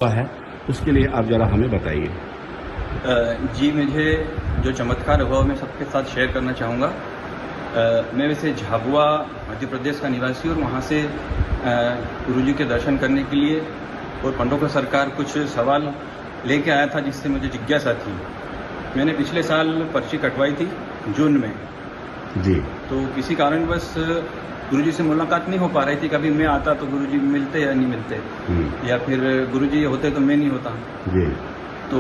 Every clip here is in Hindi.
है, उसके लिए आप जरा हमें बताइए। जी, मुझे जो चमत्कार हुआ मैं सबके साथ शेयर करना चाहूँगा। मैं वैसे झाबुआ मध्य प्रदेश का निवासी और वहाँ से गुरुजी के दर्शन करने के लिए और पंडोका सरकार कुछ सवाल लेके आया था जिससे मुझे जिज्ञासा थी। मैंने पिछले साल पर्ची कटवाई थी जून में जी। तो किसी कारणवश गुरुजी से मुलाकात नहीं हो पा रही थी। कभी मैं आता तो गुरुजी मिलते या नहीं मिलते, या फिर गुरुजी होते तो मैं नहीं होता जी। तो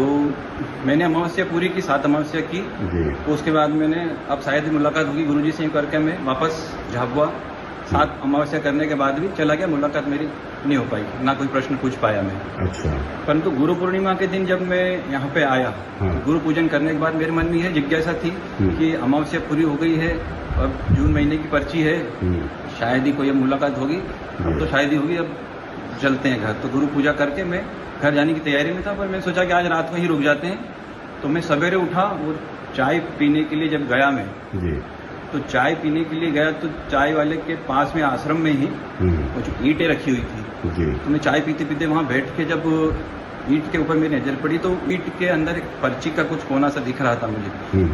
मैंने अमावस्या पूरी की, 7 अमावस्या की जी। तो उसके बाद मैंने अब शायद ही मुलाकात होगी गुरुजी से करके मैं वापस झाबुआ 7 अमावस्या करने के बाद भी चला गया। मुलाकात मेरी नहीं हो पाई, ना कोई प्रश्न पूछ पाया मैं। अच्छा। परंतु गुरु पूर्णिमा के दिन जब मैं यहाँ पे आया, गुरु पूजन करने के बाद मेरे मन में यह जिज्ञासा थी कि अमावस्या पूरी हो गई है, अब जून महीने की पर्ची है, शायद ही कोई अब मुलाकात होगी, अब तो शायद ही होगी, अब चलते हैं घर। तो गुरु पूजा करके मैं घर जाने की तैयारी में था, पर मैं सोचा कि आज रात में ही रुक जाते हैं। तो मैं सवेरे उठा और चाय पीने के लिए जब गया मैं तो चाय पीने के लिए गया तो चाय वाले के पास में आश्रम में ही वो जो ईंटें रखी हुई थी, तो मैं चाय पीते पीते वहाँ बैठ के जब ईंट के ऊपर मेरी नजर पड़ी तो ईंट के अंदर एक पर्ची का कुछ कोना सा दिख रहा था मुझे।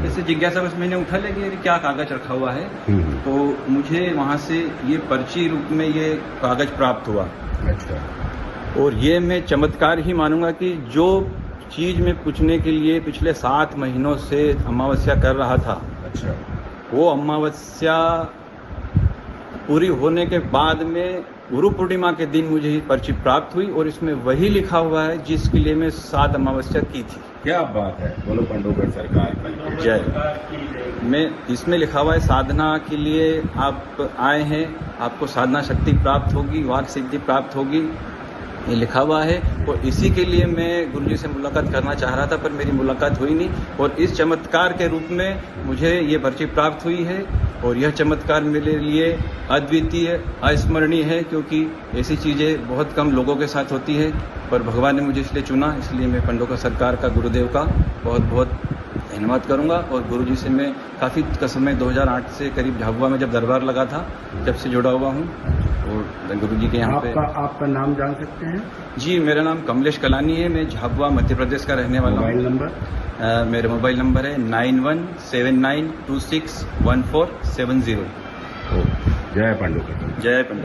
ऐसे जिज्ञासा बस मैंने उठा ले कि क्या कागज रखा हुआ है, तो मुझे वहाँ से ये पर्ची रूप में ये कागज प्राप्त हुआ। अच्छा। और ये मैं चमत्कार ही मानूंगा कि जो चीज मैं पूछने के लिए पिछले 7 महीनों से अमावस्या कर रहा था, अच्छा, वो अमावस्या पूरी होने के बाद में गुरु पूर्णिमा के दिन मुझे ये पर्ची प्राप्त हुई और इसमें वही लिखा हुआ है जिसके लिए मैं 7 अमावस्या की थी। क्या बात है, बोलो पंडोकर सरकार की जय। मैं इसमें लिखा हुआ है साधना के लिए आप आए हैं, आपको साधना शक्ति प्राप्त होगी, वाक सिद्धि प्राप्त होगी, ये लिखा हुआ है। और इसी के लिए मैं गुरुजी से मुलाकात करना चाह रहा था पर मेरी मुलाकात हुई नहीं, और इस चमत्कार के रूप में मुझे ये पर्ची प्राप्त हुई है। और यह चमत्कार मेरे लिए अद्वितीय, अस्मरणीय है, क्योंकि ऐसी चीज़ें बहुत कम लोगों के साथ होती है, पर भगवान ने मुझे इसलिए चुना। इसलिए मैं पंडोका सरकार का, गुरुदेव का बहुत बहुत धन्यवाद करूंगा। और गुरुजी से मैं काफ़ी समय 2008 से करीब झाबुआ में जब दरबार लगा था, जब से जुड़ा हुआ हूँ। और गुरुजी के यहाँ पे आपका नाम जान सकते हैं? जी, मेरा नाम कमलेश कलानी है, मैं झाबुआ मध्य प्रदेश का रहने वाला हूँ। Mobile number? मेरा मोबाइल नंबर है 9179261470। जय पंडोकर। जय पंडोकर।